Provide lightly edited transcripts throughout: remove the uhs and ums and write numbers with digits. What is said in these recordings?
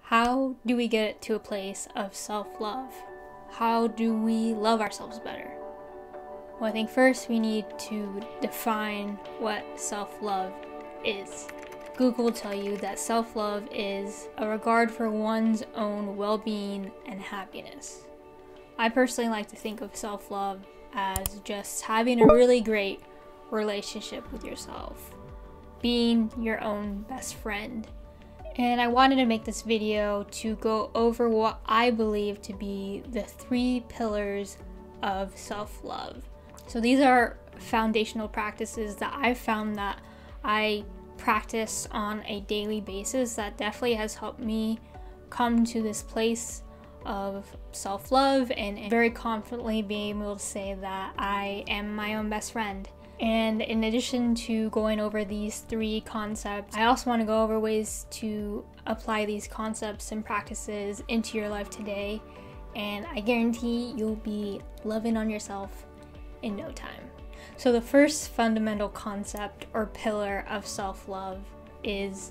How do we get to a place of self-love? How do we love ourselves better? Well, I think first we need to define what self-love is. Google will tell you that self-love is a regard for one's own well-being and happiness. I personally like to think of self-love as just having a really great relationship with yourself, being your own best friend. And I wanted to make this video to go over what I believe to be the 3 pillars of self-love. So these are foundational practices that I've found that I practice on a daily basis that definitely has helped me come to this place of self-love and very confidently being able to say that I am my own best friend. And in addition to going over these 3 concepts, I also want to go over ways to apply these concepts and practices into your life today. And I guarantee you'll be loving on yourself in no time. So the first fundamental concept or pillar of self-love is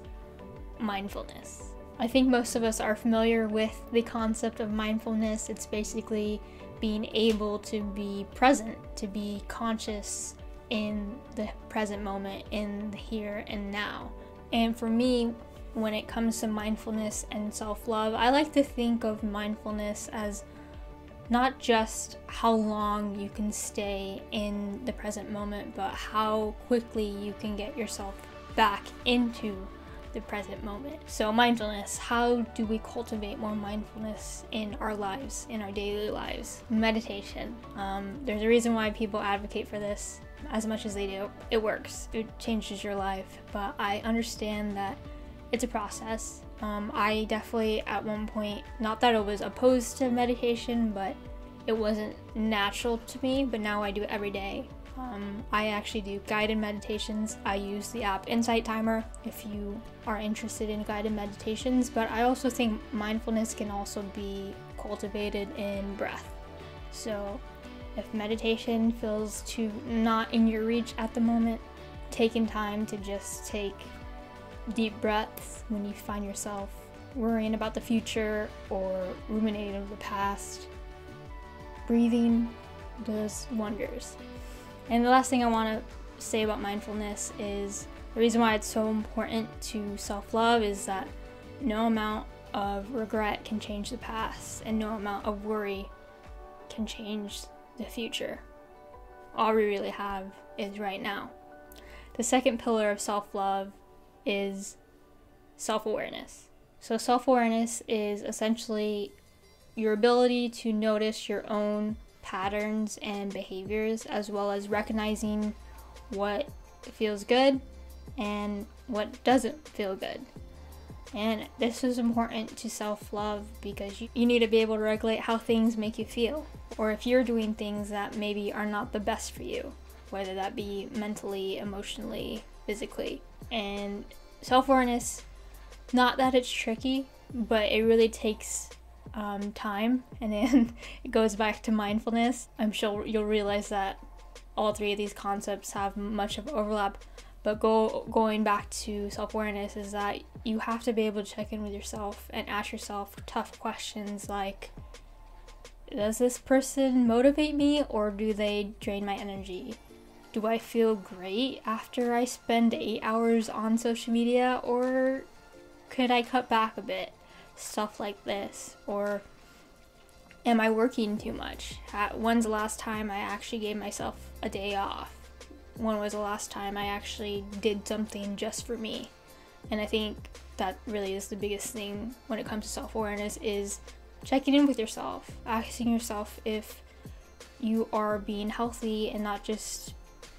mindfulness. I think most of us are familiar with the concept of mindfulness. It's basically being able to be present, to be conscious in the present moment, in the here and now. And for me, when it comes to mindfulness and self-love, I like to think of mindfulness as not just how long you can stay in the present moment, but how quickly you can get yourself back into the present moment. So mindfulness, how do we cultivate more mindfulness in our lives, in our daily lives? Meditation. There's a reason why people advocate for this as much as they do. It works. It changes your life. But I understand that it's a process. I definitely at one point, not that I was opposed to meditation, but it wasn't natural to me, but now I do it every day. I actually do guided meditations. I use the app Insight Timer if you are interested in guided meditations, but I also think mindfulness can also be cultivated in breath. So if meditation feels too not in your reach at the moment, taking time to just take deep breaths when you find yourself worrying about the future or ruminating over the past, breathing does wonders. And the last thing I want to say about mindfulness is the reason why it's so important to self-love is that no amount of regret can change the past, and no amount of worry can change the future. All we really have is right now. The second pillar of self-love is self-awareness. So self-awareness is essentially your ability to notice your own patterns and behaviors, as well as recognizing what feels good and what doesn't feel good. And this is important to self-love because you need to be able to regulate how things make you feel, or if you're doing things that maybe are not the best for you, whether that be mentally, emotionally, physically. And self-awareness, not that it's tricky, but it really takes time, and then it goes back to mindfulness. I'm sure you'll realize that all 3 of these concepts have much of overlap, but going back to self-awareness is that you have to be able to check in with yourself and ask yourself tough questions like, does this person motivate me or do they drain my energy? Do I feel great after I spend 8 hours on social media, or could I cut back a bit? Stuff like this. Or am I working too much? When's the last time I actually gave myself a day off? When was the last time I actually did something just for me? And I think that really is the biggest thing when it comes to self-awareness, is checking in with yourself, asking yourself if you are being healthy, and not just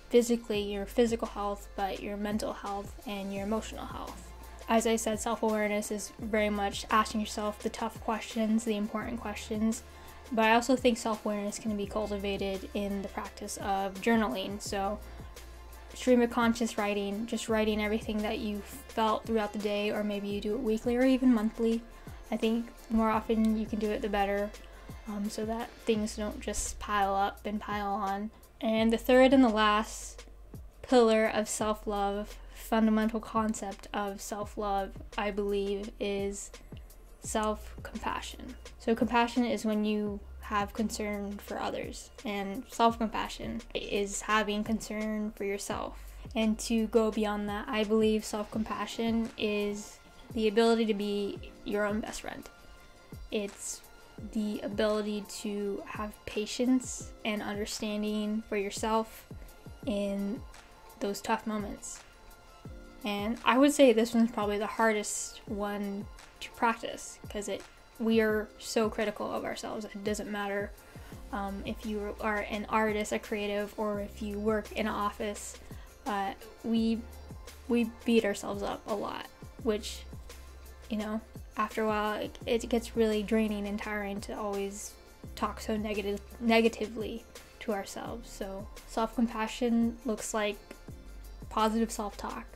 physically your physical health, but your mental health and your emotional health. As I said, self-awareness is very much asking yourself the tough questions, the important questions, but I also think self-awareness can be cultivated in the practice of journaling. So stream of conscious writing, just writing everything that you felt throughout the day, or maybe you do it weekly or even monthly. I think the more often you can do it, the better, so that things don't just pile up and pile on. And the third and the last pillar of self-love, fundamental concept of self-love, I believe, is self-compassion. So compassion is when you have concern for others, and self-compassion is having concern for yourself. And to go beyond that, I believe self-compassion is the ability to be your own best friend. It's the ability to have patience and understanding for yourself in those tough moments. And I would say this one's probably the hardest one to practice, because we are so critical of ourselves. It doesn't matter if you are an artist, a creative, or if you work in an office. We beat ourselves up a lot, which, you know, after a while it gets really draining and tiring to always talk so negatively to ourselves. So self-compassion looks like positive self-talk.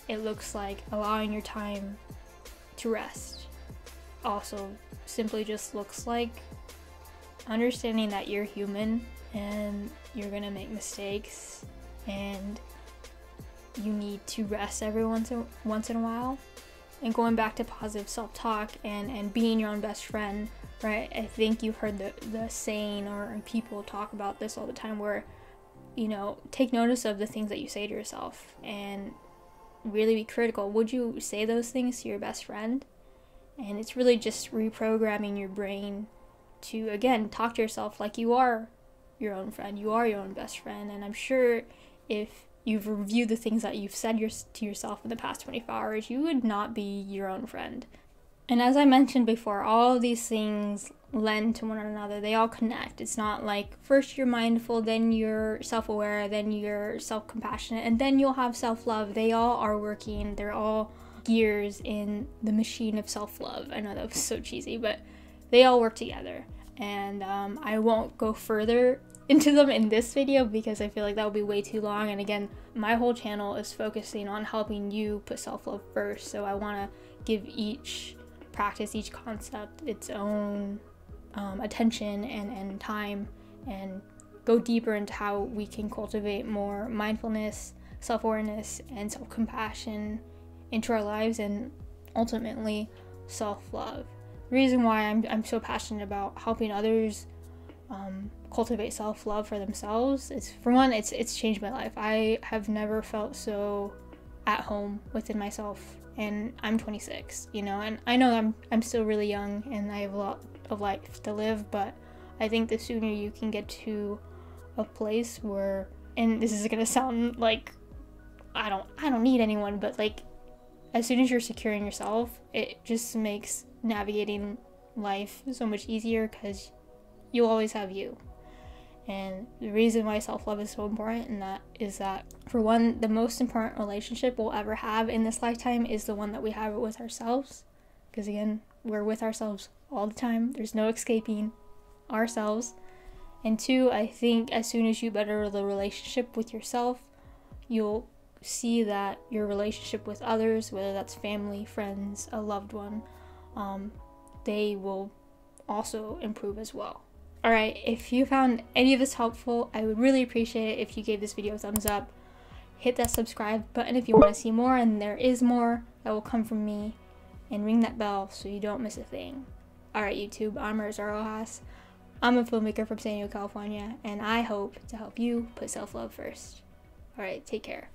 It looks like allowing your time to rest. Also simply just looks like understanding that you're human and you're gonna make mistakes and you need to rest every once in a while. And going back to positive self-talk and being your own best friend, right? I think you've heard the saying, or people talk about this all the time, where, you know, take notice of the things that you say to yourself and really be critical. Would you say those things to your best friend? And it's really just reprogramming your brain to, again, talk to yourself like you are your own friend. You are your own best friend. And I'm sure if you've reviewed the things that you've said to yourself in the past 24 hours, you would not be your own friend. And as I mentioned before, all of these things lend to one another. They all connect. It's not like first you're mindful, then you're self-aware, then you're self-compassionate, and then you'll have self-love. They all are working. They're all gears in the machine of self-love. I know that was so cheesy, but they all work together. And I won't go further into them in this video because I feel like that would be way too long. And again, my whole channel is focusing on helping you put self-love first. So I want to give each practice, each concept, its own attention and time, and go deeper into how we can cultivate more mindfulness, self-awareness, and self-compassion into our lives, and ultimately self-love. The reason why I'm so passionate about helping others cultivate self-love for themselves is, for one, it's changed my life. I have never felt so at home within myself, and I'm 26, you know, and I know I'm still really young and I have a lot of life to live, but I think the sooner you can get to a place where, and this is gonna sound like I don't need anyone, but like, as soon as you're secure in yourself, it just makes navigating life so much easier, because you'll always have you. And the reason why self-love is so important, and that is that, for one, the most important relationship we'll ever have in this lifetime is the one that we have with ourselves. Because again, we're with ourselves all the time. There's no escaping ourselves. And two, I think as soon as you better the relationship with yourself, you'll see that your relationship with others, whether that's family, friends, a loved one, they will also improve as well. Alright, if you found any of this helpful, I would really appreciate it if you gave this video a thumbs up. Hit that subscribe button if you want to see more, and there is more that will come from me. And ring that bell so you don't miss a thing. Alright YouTube, I'm Marissa Roxas. I'm a filmmaker from San Diego, California, and I hope to help you put self-love first. Alright, take care.